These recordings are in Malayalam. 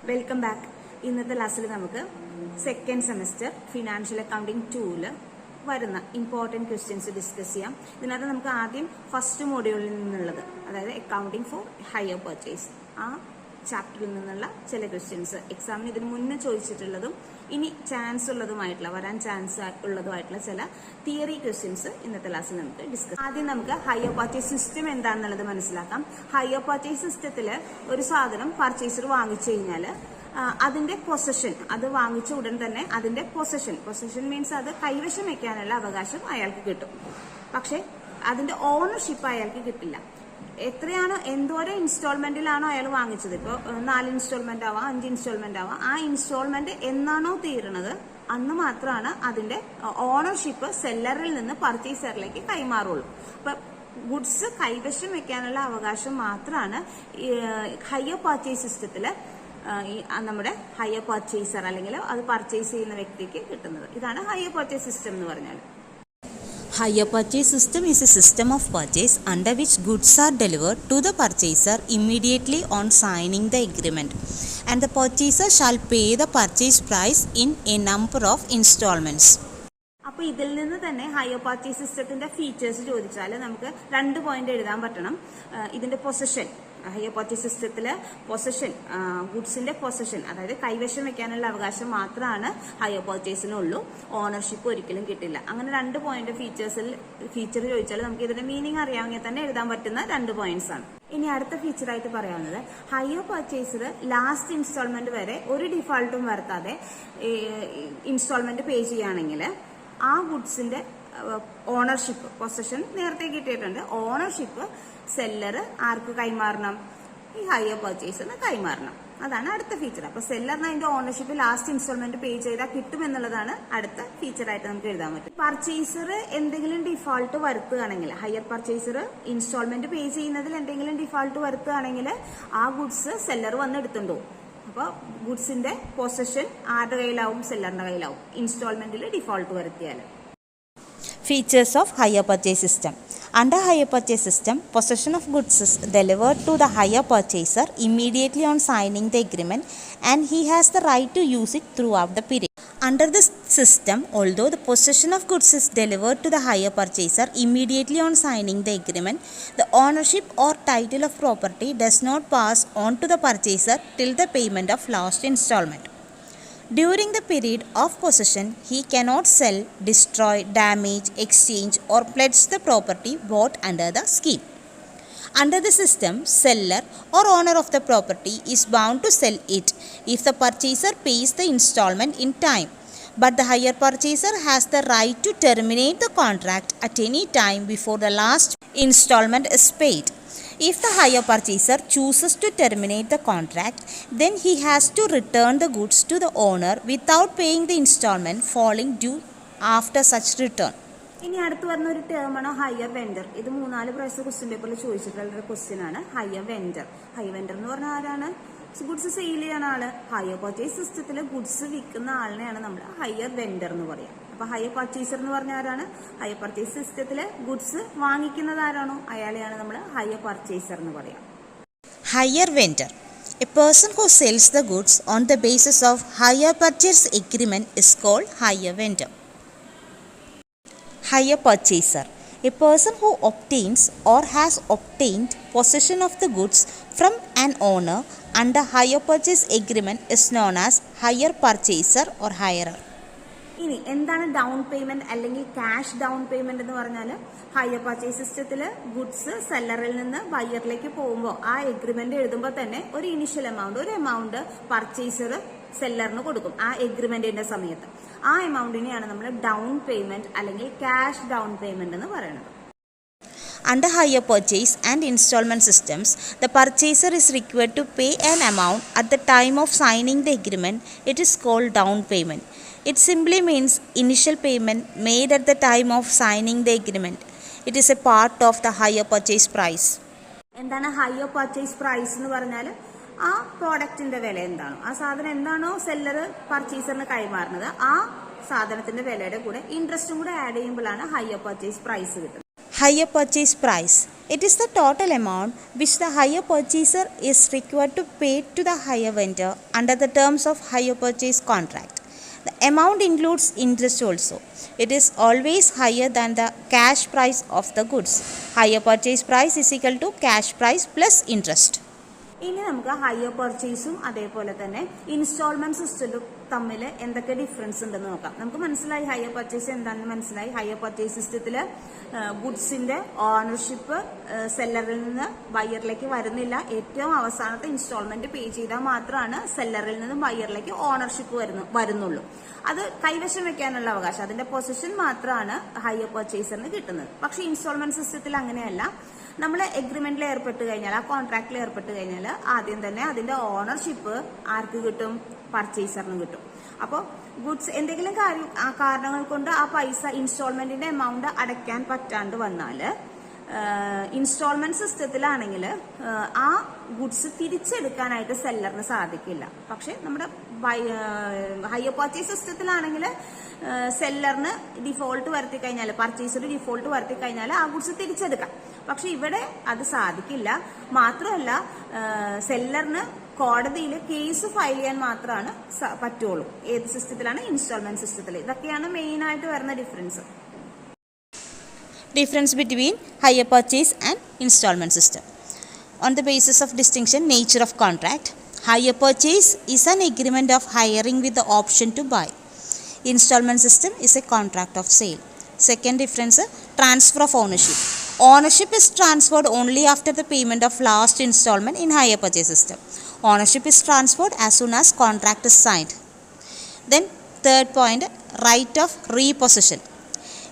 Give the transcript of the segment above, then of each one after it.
Welcome back. ഇന്നത്തെ ക്ലാസ്സിൽ നമുക്ക് സെക്കൻഡ് സെമസ്റ്റർ ഫിനാൻഷ്യൽ അക്കൗണ്ടിംഗ് 2 വരുന്ന ഇമ്പോർട്ടൻറ്റ് ക്വസ്റ്റ്യൻസ് ഡിസ്കസ് ചെയ്യാം. ഇതിനകത്ത് നമുക്ക് ആദ്യം ഫസ്റ്റ് മോഡ്യൂളിൽ നിന്നുള്ളത്, അതായത് അക്കൗണ്ടിംഗ് ഫോർ ഹയർ പർച്ചേസ്, ആ ചാപ്റ്ററിൽ നിന്നുള്ള ചില ക്വസ്റ്റ്യൻസ് എക്സാമിന് ഇതിന് മുന്നേ ചോദിച്ചിട്ടുള്ളതും ഇനി വരാൻ ചാൻസ് ഉള്ളതുമായിട്ടുള്ള ചില തിയറി ക്വസ്റ്റ്യൻസ് ഇന്നത്തെ ക്ലാസ്സിൽ നമുക്ക് ഡിസ്കസ്. ആദ്യം നമുക്ക് ഹയർ പർച്ചേസ് സിസ്റ്റം എന്താണെന്നുള്ളത് മനസ്സിലാക്കാം. ഹയർ പർച്ചേസ് സിസ്റ്റത്തിൽ ഒരു സാധനം പർച്ചേസർ വാങ്ങിച്ചു കഴിഞ്ഞാൽ അതിന്റെ പൊസഷൻ, അത് വാങ്ങിച്ച ഉടൻ തന്നെ അതിന്റെ പൊസഷൻ മീൻസ് അത് കൈവശം വെക്കാനുള്ള അവകാശം അയാൾക്ക് കിട്ടും. പക്ഷെ അതിന്റെ ഓണർഷിപ്പ് അയാൾക്ക് കിട്ടില്ല. എത്രയാണോ എന്തോരം ഇൻസ്റ്റാൾമെന്റിലാണോ അയാൾ വാങ്ങിച്ചത്, ഇപ്പോൾ 4 ഇൻസ്റ്റാൾമെന്റ് ആവാം, 5 ഇൻസ്റ്റാൾമെന്റ് ആവാം, ആ ഇൻസ്റ്റാൾമെന്റ് എന്നാണോ തീരുന്നത് അന്ന് മാത്രമാണ് അതിന്റെ ഓണർഷിപ്പ് സെല്ലറിൽ നിന്ന് പർച്ചേസറിലേക്ക് കൈമാറുള്ളൂ. അപ്പൊ ഗുഡ്സ് കൈവശം വെക്കാനുള്ള അവകാശം മാത്രമാണ് ഹയർ പർച്ചേസ് സിസ്റ്റത്തില് നമ്മുടെ ഹയർ പർച്ചേസർ അല്ലെങ്കിൽ അത് പർച്ചേസ് ചെയ്യുന്ന വ്യക്തിക്ക് കിട്ടുന്നത്. ഇതാണ് ഹയർ പർച്ചേസ് സിസ്റ്റം എന്ന് പറഞ്ഞാൽ. Hire purchase system is a system of purchase under which goods are delivered to the purchaser immediately on signing the agreement, and the purchaser shall pay the purchase price in a number of installments. അപ്പൊ ഇതിൽ നിന്ന് തന്നെ ഹയർ പർച്ചേസ് സിസ്റ്റത്തിന്റെ ഫീച്ചേഴ്സ് ചോദിച്ചാൽ നമുക്ക് 2 പോയിന്റ് എഴുതാൻ പറ്റണം. ഇതിന്റെ പൊസഷൻ, ഹയർ പർച്ചേസ് സിസ്റ്റത്തില് പൊസഷൻ, ഗുഡ്സിന്റെ പൊസഷൻ, അതായത് കൈവശം വെക്കാനുള്ള അവകാശം മാത്രമാണ് ഹയർ പർച്ചേസിനുള്ളൂ, ഓണർഷിപ്പ് ഒരിക്കലും കിട്ടില്ല. അങ്ങനെ 2 പോയിന്റ് ഫീച്ചർ ചോദിച്ചാൽ നമുക്ക് ഇതിന്റെ മീനിങ് അറിയാമെങ്കിൽ തന്നെ എഴുതാൻ പറ്റുന്ന 2 പോയിന്റ്സ് ആണ്. ഇനി അടുത്ത ഫീച്ചറായിട്ട് പറയാവുന്നത്, ഹയർ പർച്ചേസർ ലാസ്റ്റ് ഇൻസ്റ്റാൾമെന്റ് വരെ ഒരു ഡിഫാൾട്ടും വരുത്താതെ ഇൻസ്റ്റാൾമെന്റ് പേ ചെയ്യുകയാണെങ്കിൽ ആ ഗുഡ്സിന്റെ ഓണർഷിപ്പ്, പൊസഷൻ നേരത്തെ കിട്ടിയിട്ടുണ്ട്, ഓണർഷിപ്പ് സെല്ലർ ആർക്ക് കൈമാറണം? ഈ ഹയർ പർച്ചേസറിന് കൈമാറണം. അതാണ് അടുത്ത ഫീച്ചർ. അപ്പൊ സെല്ലറിന് അതിന്റെ ഓണർഷിപ്പ് ലാസ്റ്റ് ഇൻസ്റ്റാൾമെന്റ് പേ ചെയ്താൽ കിട്ടും എന്നുള്ളതാണ് അടുത്ത ഫീച്ചറായിട്ട് നമുക്ക് എഴുതാൻ പറ്റും. പർച്ചേസർ എന്തെങ്കിലും ഡിഫോൾട്ട് വരുത്തുകയാണെങ്കിൽ, ഹയർ പർച്ചേസർ ഇൻസ്റ്റാൾമെന്റ് പേ ചെയ്യുന്നതിൽ എന്തെങ്കിലും ഡിഫോൾട്ട് വരുത്തുകയാണെങ്കിൽ ആ ഗുഡ്സ് സെല്ലർ വന്ന് എടുത്തുണ്ടോ. അപ്പോൾ ഗുഡ്സിന്റെ പൊസഷൻ ആരുടെ കയ്യിലാവും? സെല്ലറിന്റെ കയ്യിലാവും, ഇൻസ്റ്റാൾമെന്റിൽ ഡിഫോൾട്ട് വരുത്തിയാൽ. Features of hire purchase system. Under hire purchase system, possession of goods is delivered to the hire purchaser immediately on signing the agreement, and he has the right to use it throughout the period. Under this system, although the possession of goods is delivered to the hire purchaser immediately on signing the agreement, the ownership or title of property does not pass on to the purchaser till the payment of last installment. During the period of possession, he cannot sell, destroy, damage, exchange, or pledge the property bought under the scheme. Under the system, seller or owner of the property is bound to sell it if the purchaser pays the installment in time, but the hire purchaser has the right to terminate the contract at any time before the last installment is paid. If the hire purchaser chooses to terminate the contract, then he has to return the goods to the owner without paying the installment falling due after such return. ഇനി അടുത്ത് വരുന്ന ഒരു ടേമാണ് ഹയർ വെൻഡർ. ഇത് 3-4 പ്രാവശ്യം ക്വസ്റ്റ്യൻ പേപ്പറിൽ ചോദിച്ചിട്ടുള്ള ഒരു ക്വസ്റ്റ്യൻ ആണ് ഹയർ വെൻഡർ. ഹയർ വെൻഡർ എന്ന് പറഞ്ഞാൽ ആരാണ്? ഗുഡ്സ് സെയിൽ ചെയ്യുന്ന ആള്. ഹയർ പർച്ചേസ് സിസ്റ്റത്തിൽ ഗുഡ്സ് വിൽക്കുന്ന ആളിനെയാണ് നമ്മൾ ഹയർ വെൻഡർ എന്ന് പറയാം. അപ്പൊ ഹയർ പർച്ചേസർ എന്ന് പറഞ്ഞ ആരാണ്? ഹയർ പർച്ചേസ് സിസ്റ്റത്തില് ഗുഡ്സ് വാങ്ങിക്കുന്നത് ആരാണോ അയാളെയാണ് നമ്മൾ ഹയർ പർച്ചേസർ എന്ന് പറയാം. Hire vendor. A person who sells the goods on the basis of hire purchase agreement is called hire vendor. Hire purchaser. A person who obtains or has obtained possession of the goods from an owner under hire purchase agreement is known as hire purchaser or hirer. ഇനി എന്താണ് ഡൗൺ പേയ്മെന്റ് അല്ലെങ്കിൽ ക്യാഷ് ഡൗൺ പേയ്മെന്റ് എന്ന് പറഞ്ഞാൽ, ഹയർ പർച്ചേസ് സിസ്റ്റത്തില് ഗുഡ്സ് സെല്ലറിൽ നിന്ന് ബയറിലേക്ക് പോകുമ്പോൾ ആ എഗ്രിമെന്റ് എഴുതുമ്പോൾ തന്നെ ഒരു ഇനിഷ്യൽ എമൗണ്ട് പർച്ചേസർ സെല്ലറിന് കൊടുക്കും ആ എഗ്രിമെന്റിന്റെ സമയത്ത്. ആ എമൗണ്ടിനെയാണ് നമ്മൾ ഡൗൺ പേയ്മെന്റ് അല്ലെങ്കിൽ ക്യാഷ് ഡൗൺ പേയ്മെന്റ് എന്ന് പറയുന്നത്. Under hire purchase and installment systems, the purchaser is required to pay an amount at the time of signing the agreement. It is called down payment. It simply means initial payment made at the time of signing the agreement. It is a part of the hire purchase price. എന്താണ് ഹയർ പർച്ചേസ് പ്രൈസ് എന്ന് പറഞ്ഞാൽ? ആ പ്രോഡക്റ്റിന്റെ വില എന്താണോ, ആ സാധനം എന്താണോ സെല്ലർ പർച്ചേസറിന് കൈമാറുന്നത്, ആ സാധനത്തിന്റെ വിലയുടെ കൂടെ ഇൻട്രസ്റ്റും കൂടെ ആഡ് ചെയ്യുമ്പോഴാണ് ഹയർ പർച്ചേസ് പ്രൈസ് കിട്ടുന്നത്. Hire purchase price It is the total amount which the hire purchaser is required to pay to the hire vendor under the terms of hire purchase contract. The amount includes interest also. It is always higher than the cash price of the goods. Hire purchase price is equal to cash price plus interest. ഇനി നമുക്ക് ഹയർ പർച്ചേസും അതേപോലെ തന്നെ ഇൻസ്റ്റാൾമെന്റ് സിസ്റ്റവും തമ്മിൽ എന്തൊക്കെ ഡിഫറൻസ് ഉണ്ടെന്ന് നോക്കാം. നമുക്ക് മനസ്സിലായി ഹയർ പർച്ചേസ് എന്താണെന്ന് മനസ്സിലായി. ഹയർ പർച്ചേസ് സിസ്റ്റത്തിൽ ഗുഡ്സിന്റെ ഓണർഷിപ്പ് സെല്ലറിൽ നിന്ന് ബയ്യറിലേക്ക് വരുന്നില്ല. ഏറ്റവും അവസാനത്തെ ഇൻസ്റ്റാൾമെന്റ് പേ ചെയ്താൽ മാത്രമാണ് സെല്ലറിൽ നിന്നും ബയ്യറിലേക്ക് ഓണർഷിപ്പ് വരുന്നുള്ളൂ. അത് കൈവശം വെക്കാനുള്ള അവകാശം, അതിന്റെ പൊസിഷൻ മാത്രമാണ് ഹയർ പർച്ചേസറിന് കിട്ടുന്നത്. പക്ഷെ ഇൻസ്റ്റാൾമെന്റ് സിസ്റ്റത്തിൽ അങ്ങനെയല്ല. നമ്മൾ എഗ്രിമെന്റിൽ ഏർപ്പെട്ട് കഴിഞ്ഞാൽ, ആ കോൺട്രാക്റ്റിൽ ഏർപ്പെട്ട് കഴിഞ്ഞാൽ ആദ്യം തന്നെ അതിന്റെ ഓണർഷിപ്പ് ആർക്ക് കിട്ടും? പർച്ചേസറിന് കിട്ടും. അപ്പോൾ ഗുഡ്സ് എന്തെങ്കിലും കാരണങ്ങൾ കൊണ്ട് ആ പൈസ ഇൻസ്റ്റാൾമെന്റിന്റെ എമൗണ്ട് അടയ്ക്കാൻ പറ്റാണ്ട് വന്നാല് ഇൻസ്റ്റാൾമെന്റ് സിസ്റ്റത്തിലാണെങ്കിൽ ആ ഗുഡ്സ് തിരിച്ചെടുക്കാനായിട്ട് സെല്ലറിന് സാധിക്കില്ല. പക്ഷെ നമ്മുടെ ഹയർ പർച്ചേസ് സിസ്റ്റത്തിലാണെങ്കിൽ സെല്ലറിന് ഡിഫോൾട്ട് വരുത്തി കഴിഞ്ഞാൽ, പർച്ചേസർ ഡിഫോൾട്ട് വരുത്തി കഴിഞ്ഞാൽ ആ ഗുഡ്സ് തിരിച്ചെടുക്കാം. പക്ഷെ ഇവിടെ അത് സാധിക്കില്ല. മാത്രമല്ല സെല്ലറിന് കോടതിയിൽ കേസ് ഫയൽ ചെയ്യാൻ മാത്രമാണ് പറ്റുള്ളൂ. ഏത് സിസ്റ്റത്തിലാണ്? ഇൻസ്റ്റാൾമെന്റ് സിസ്റ്റത്തിൽ. ഇതൊക്കെയാണ് മെയിൻ ആയിട്ട് വരുന്ന difference. Difference between hire purchase and installment system. On the basis of distinction, nature of contract. Hire purchase is an agreement of hiring with the option to buy. Installment system is a contract of sale. Second difference, transfer of ownership. Ownership is transferred only after the payment of last installment in hire purchase system. Ownership is transferred as soon as contract is signed. Then third point, right of repossession.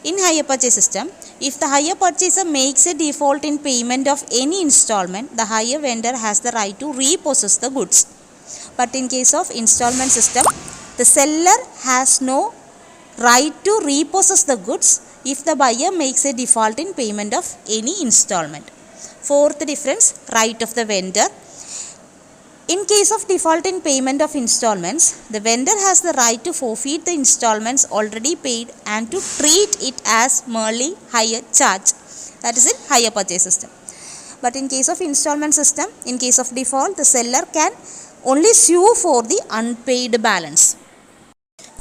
In hire purchase system, if the hire purchaser makes a default in payment of any installment, the hire vendor has the right to repossess the goods. But in case of installment system, the seller has no right to repossess the goods if the buyer makes a default in payment of any installment. Fourth difference, right of the vendor. In case of default in payment of installments, the vendor has the right to forfeit the installments already paid and to treat it as merely hire charge. That is in hire purchase system. But in case of installment system, in case of default, the seller can only sue for the unpaid balance.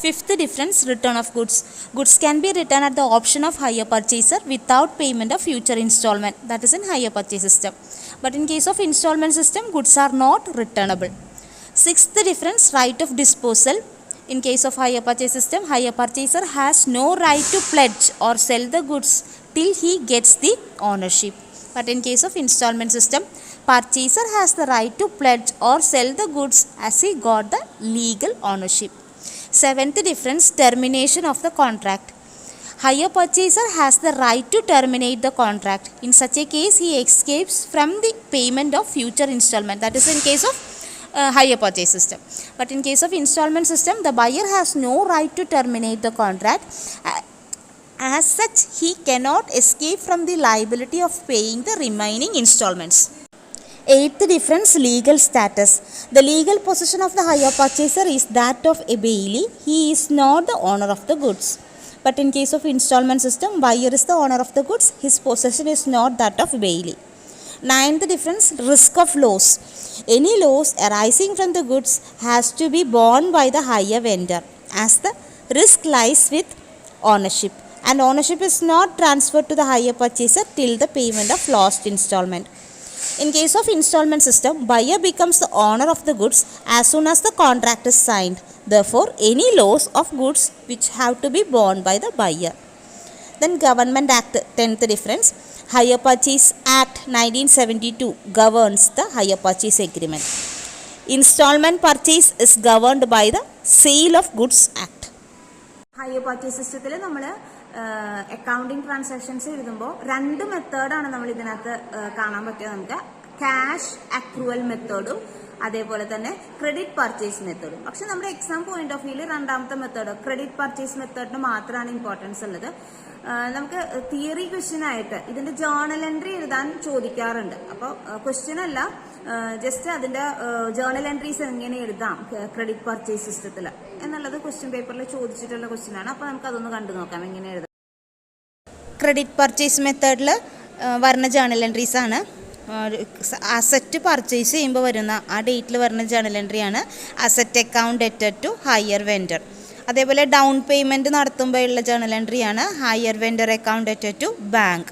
Fifth difference, return of goods. Goods can be returned at the option of hire purchaser without payment of future installment. That is in hire purchase system. But in case of installment system, goods are not returnable. Sixth difference, right of disposal. In case of hire purchase system, hire purchaser has no right to pledge or sell the goods till he gets the ownership. But in case of installment system, purchaser has the right to pledge or sell the goods as he got the legal ownership. Seventh difference, termination of the contract. Hire purchaser has the right to terminate the contract. In such a case, he escapes from the payment of future installment. That is in case of hire purchase system. But in case of installment system, the buyer has no right to terminate the contract. As such, he cannot escape from the liability of paying the remaining installments. Eighth difference, legal status. The legal possession of the hire purchaser is that of a bailee. He is not the owner of the goods. But in case of installment system, buyer is the owner of the goods. His possession is not that of bailee. Ninth difference, risk of loss. Any loss arising from the goods has to be borne by the hire vendor, as the risk lies with ownership, and ownership is not transferred to the hire purchaser till the payment of last installment. In case of installment system, buyer becomes the owner of the goods as soon as the contract is signed. Therefore, any loss of goods which have to be borne by the buyer. Then Government Act, 10th difference, Hire Purchase Act 1972 governs the hire purchase agreement. Installment purchase is governed by the Sale of Goods Act. Higher purchase സിസ്റ്റത്തിൽ നമ്മൾ അക്കൗണ്ടിങ് ട്രാൻസാക്ഷൻസ് എഴുതുമ്പോൾ രണ്ട് മെത്തേഡാണ് നമ്മൾ ഇതിനകത്ത് കാണാൻ പറ്റുക. നമുക്ക് ക്യാഷ് അക്രൂവൽ മെത്തേഡും അതേപോലെ തന്നെ ക്രെഡിറ്റ് പർച്ചേസ് മെത്തേഡും. പക്ഷെ നമ്മുടെ എക്സാം പോയിന്റ് ഓഫ് വ്യൂല് രണ്ടാമത്തെ മെത്തേഡ് ക്രെഡിറ്റ് പർച്ചേസ് മെത്തേഡിന് മാത്രമാണ് ഇമ്പോർട്ടൻസ് ഉള്ളത്. നമുക്ക് തിയറി ക്വസ്റ്റ്യൻ ആയിട്ട് ഇതിന്റെ ജേർണൽ എൻട്രി എഴുതാൻ ചോദിക്കാറുണ്ട്. അപ്പോൾ ക്വസ്റ്റ്യൻ അല്ല, ജസ്റ്റ് അതിന്റെ ജേർണൽ എൻട്രീസ് എങ്ങനെ എഴുതാം ക്രെഡിറ്റ് പർച്ചേസ് സിസ്റ്റത്തിൽ എന്നുള്ളത് ക്വസ്റ്റ്യൻ പേപ്പറിൽ ചോദിച്ചിട്ടുള്ള ക്വസ്റ്റ്യൻ ആണ്. അപ്പൊ നമുക്ക് അതൊന്ന് കണ്ടു നോക്കാം എങ്ങനെ എഴുതാം. ക്രെഡിറ്റ് പർച്ചേസ് മെത്തേഡിൽ വരുന്ന ജേണൽ എൻട്രീസാണ്. അസറ്റ് പർച്ചേസ് ചെയ്യുമ്പോൾ വരുന്ന ആ ഡേറ്റിൽ വരുന്ന ജേണൽ എൻട്രിയാണ് അസറ്റ് അക്കൗണ്ട് ഡെറ്റഡ് ടു ഹയർ വെൻഡർ. അതേപോലെ ഡൗൺ പേയ്മെൻറ്റ് നടത്തുമ്പോഴുള്ള ജേണൽ എൻട്രിയാണ് ഹയർ വെൻഡർ അക്കൗണ്ട് ഡെറ്റഡ് ടു ബാങ്ക്.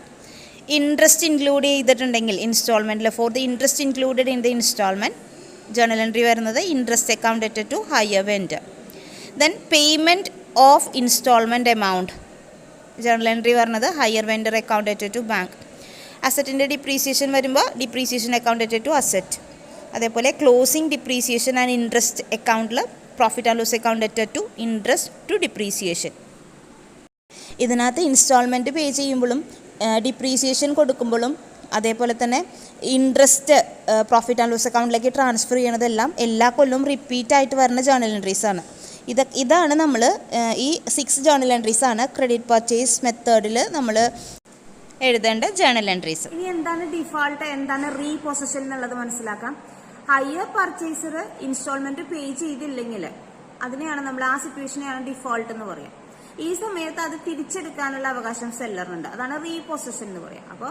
ഇൻട്രസ്റ്റ് ഇൻക്ലൂഡ് ചെയ്തിട്ടുണ്ടെങ്കിൽ ഇൻസ്റ്റാൾമെൻറ്റിൽ for the interest included in the installment journal entry വരുന്നത് ഇൻട്രസ്റ്റ് അക്കൗണ്ട് ഡെറ്റഡ് to hire vendor. Then payment of installment amount journal entry വരുന്നത് ഹയർ വെൻഡർ അക്കൗണ്ട് ഡെറ്റഡ് ടു ബാങ്ക്. അസറ്റിൻ്റെ ഡിപ്രീസിയേഷൻ വരുമ്പോൾ ഡിപ്രീസിയേഷൻ അക്കൗണ്ട് ഡെറ്റഡ് ടു അസറ്റ്. അതേപോലെ ക്ലോസിംഗ് ഡിപ്രീസിയേഷൻ ആൻഡ് ഇൻട്രസ്റ്റ് അക്കൗണ്ടിൽ പ്രോഫിറ്റ് ആൻഡ് ലോസ് അക്കൗണ്ട് ഡെറ്റഡ് ടു ഇൻട്രസ്റ്റ് ടു ഡിപ്രീസിയേഷൻ. ഇതിനകത്ത് ഇൻസ്റ്റാൾമെൻറ്റ് പേ ചെയ്യുമ്പോഴും ഡിപ്രീസിയേഷൻ കൊടുക്കുമ്പോഴും അതേപോലെ തന്നെ ഇൻട്രസ്റ്റ് പ്രോഫിറ്റ് ആൻഡ് ലോസ് അക്കൗണ്ടിലേക്ക് ട്രാൻസ്ഫർ ചെയ്യണതെല്ലാം എല്ലാ കൊല്ലവും റിപ്പീറ്റ് ആയിട്ട് വരുന്ന ജേണൽ എൻട്രീസാണ്. ഇതാണ് നമ്മൾ ഈ 6 ജേണൽ എൻട്രീസാണ് ക്രെഡിറ്റ് പർച്ചേസ് മെത്തേഡിൽ നമ്മൾ എഴുതേണ്ട ജേണൽ എൻട്രീസ്. ഇനി എന്താണ് ഡിഫോൾട്ട്, എന്താണ് റീപൊസഷൻ എന്നുള്ളത് മനസ്സിലാക്കാം. ഹയർ പർച്ചേസർ ഇൻസ്റ്റാൾമെന്റ് പേ ചെയ്തില്ലെങ്കിൽ അതിനെയാണ് നമ്മൾ ആ സിറ്റുവേഷനെയാണ് ഡിഫോൾട്ട് എന്ന് പറയാം. ഈ സമയത്ത് അത് തിരിച്ചെടുക്കാനുള്ള അവകാശം സെല്ലറിനുണ്ട്. അതാണ് റീപൊസഷൻ എന്ന് പറയാം. അപ്പോൾ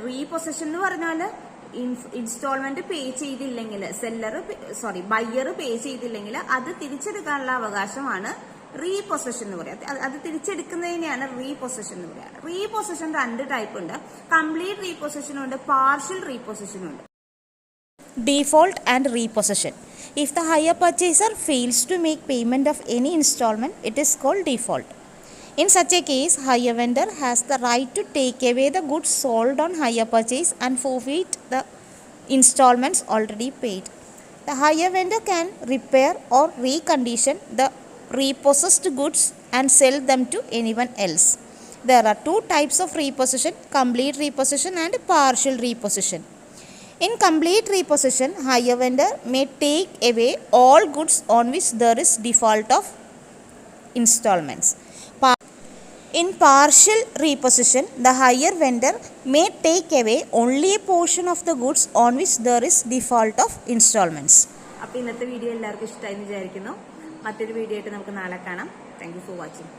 റീപൊസഷൻ എന്ന് പറഞ്ഞാൽ ഇൻസ്റ്റാൾമെന്റ് പേ ചെയ്തില്ലെങ്കിൽ ബയ്യർ പേ ചെയ്തില്ലെങ്കിൽ അത് തിരിച്ചെടുക്കാനുള്ള അവകാശമാണ് റീപൊസഷൻ എന്ന് പറയാം. അത് തിരിച്ചെടുക്കുന്നതിനെയാണ് റീപൊസഷൻ എന്ന് പറയാം. റീപൊസഷൻ 2 ടൈപ്പ് ഉണ്ട്. കംപ്ലീറ്റ് റീപൊസഷനും ഉണ്ട്, പാർഷ്യൽ റീപൊസഷനും ഉണ്ട്. Default and repossession. If the hire purchaser fails to make payment of any installment, it is called default. In such a case, hire vendor has the right to take away the goods sold on hire purchase and forfeit the installments already paid. The hire vendor can repair or recondition the repossessed goods and sell them to anyone else. There are 2 types of repossession: complete repossession and partial repossession. In complete repossession, hire vendor may take away all goods on which there is default of installments. In partial repossession, the hire vendor may take away only a portion of the goods on which there is default of installments. അപ്പോൾ ഇന്നത്തെ വീഡിയോ എല്ലാവർക്കും ഇഷ്ടമായി എന്ന് വിചാരിക്കുന്നു. മറ്റൊരു വീഡിയോ ആയിട്ട് നമുക്ക് നാളെ കാണാം. Thank you for watching.